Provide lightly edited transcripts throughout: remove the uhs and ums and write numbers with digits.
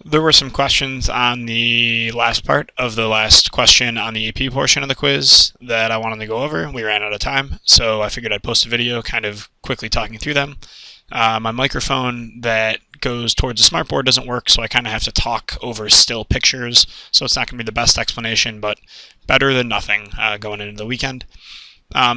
There were some questions on the last part of the last question on the AP portion of the quiz that I wanted to go over. We ran out of time, so I figured I'd post a video kind of quickly talking through them. My microphone that goes towards the smartboard doesn't work, so I kind of have to talk over still pictures, so it's not going to be the best explanation, but better than nothing going into the weekend.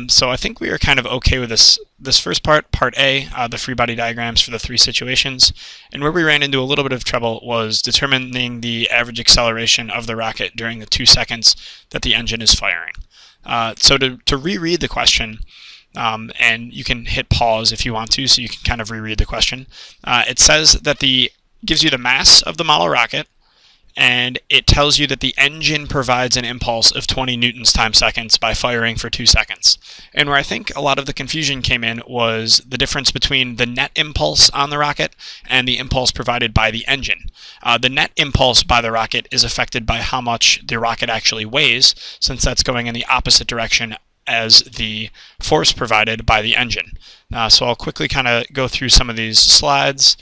So I think we are kind of okay with this first part, part A, the free body diagrams for the three situations. And where we ran into a little bit of trouble was determining the average acceleration of the rocket during the 2 seconds that the engine is firing. So to reread the question, and you can hit pause if you want to, so you can kind of reread the question. It says that gives you the mass of the model rocket, and it tells you that the engine provides an impulse of 20 newtons times seconds by firing for 2 seconds. And where I think a lot of the confusion came in was the difference between the net impulse on the rocket and the impulse provided by the engine. The net impulse by the rocket is affected by how much the rocket actually weighs, since that's going in the opposite direction as the force provided by the engine. So I'll quickly kind of go through some of these slides.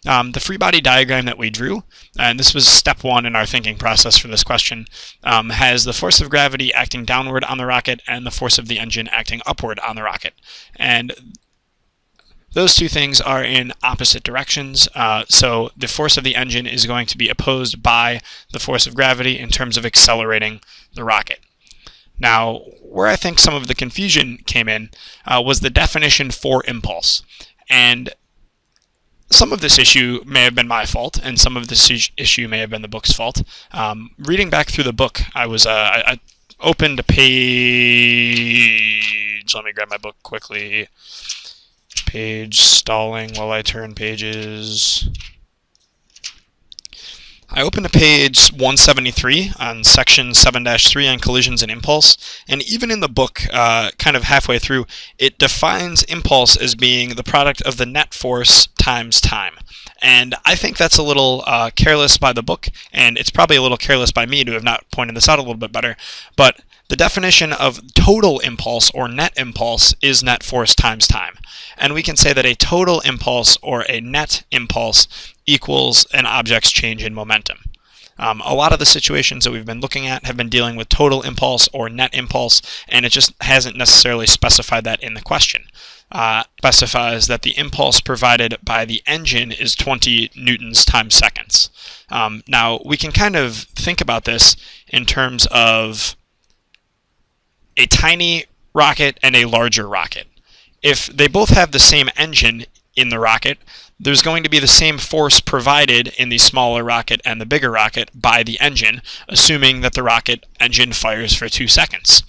The free body diagram that we drew, and this was step one in our thinking process for this question, has the force of gravity acting downward on the rocket and the force of the engine acting upward on the rocket. And those two things are in opposite directions, so the force of the engine is going to be opposed by the force of gravity in terms of accelerating the rocket. Now, where I think some of the confusion came in was the definition for impulse. And some of this issue may have been my fault, and some of this issue may have been the book's fault. Reading back through the book, I opened a page. Let me grab my book quickly. Page stalling while I turn pages. I opened to page 173 on section 7-3 on collisions and impulse, and even in the book, kind of halfway through, it defines impulse as being the product of the net force times time. And I think that's a little careless by the book, and it's probably a little careless by me to have not pointed this out a little bit better, but the definition of total impulse or net impulse is net force times time. And we can say that a total impulse or a net impulse equals an object's change in momentum. A lot of the situations that we've been looking at have been dealing with total impulse or net impulse, and it just hasn't necessarily specified that in the question. Specifies that the impulse provided by the engine is 20 newtons times seconds. Now, we can kind of think about this in terms of a tiny rocket and a larger rocket. If they both have the same engine in the rocket, there's going to be the same force provided in the smaller rocket and the bigger rocket by the engine, assuming that the rocket engine fires for 2 seconds.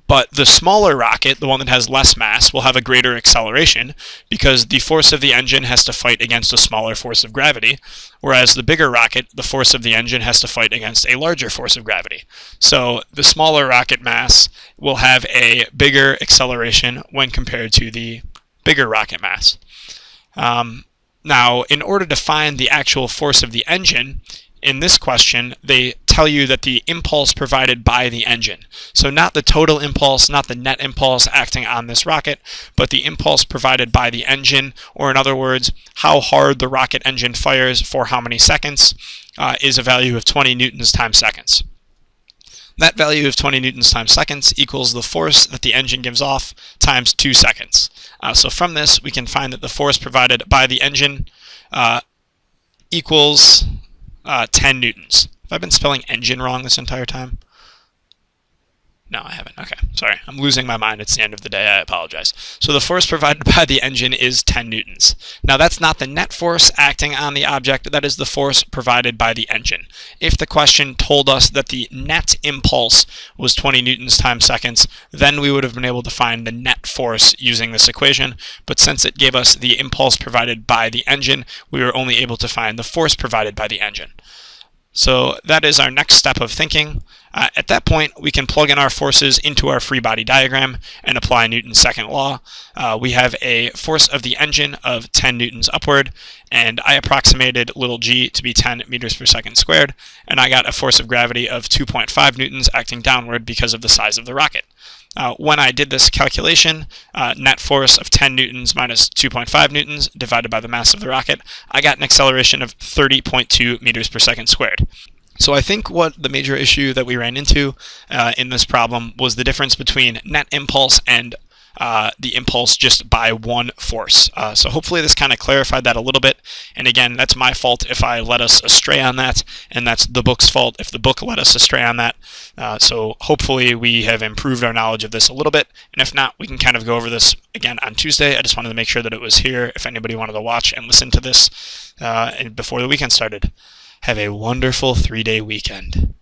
But the smaller rocket, the one that has less mass, will have a greater acceleration because the force of the engine has to fight against a smaller force of gravity, whereas the bigger rocket, the force of the engine has to fight against a larger force of gravity. So the smaller rocket mass will have a bigger acceleration when compared to the bigger rocket mass. Now, in order to find the actual force of the engine, in this question, they tell you that the impulse provided by the engine. So not the total impulse, not the net impulse acting on this rocket, but the impulse provided by the engine, or in other words, how hard the rocket engine fires for how many seconds, is a value of 20 newtons times seconds. That value of 20 newtons times seconds equals the force that the engine gives off times 2 seconds. So from this, we can find that the force provided by the engine equals 10 newtons. Have I been spelling engine wrong this entire time? No, I haven't. Okay, sorry. I'm losing my mind. It's the end of the day. I apologize. So the force provided by the engine is 10 newtons. Now, that's not the net force acting on the object. That is the force provided by the engine. If the question told us that the net impulse was 20 newtons times seconds, then we would have been able to find the net force using this equation. But since it gave us the impulse provided by the engine, we were only able to find the force provided by the engine. So that is our next step of thinking. At that point, we can plug in our forces into our free body diagram and apply Newton's second law. We have a force of the engine of 10 newtons upward, and I approximated little g to be 10 meters per second squared, and I got a force of gravity of 2.5 newtons acting downward because of the size of the rocket. When I did this calculation, net force of 10 newtons minus 2.5 newtons divided by the mass of the rocket, I got an acceleration of 30.2 meters per second squared. So I think what the major issue that we ran into in this problem was the difference between net impulse and the impulse just by one force. So hopefully this kind of clarified that a little bit. And again, that's my fault if I led us astray on that, and that's the book's fault if the book led us astray on that. So hopefully we have improved our knowledge of this a little bit, and if not, we can kind of go over this again on Tuesday. I just wanted to make sure that it was here if anybody wanted to watch and listen to this before the weekend started. Have a wonderful 3-day weekend.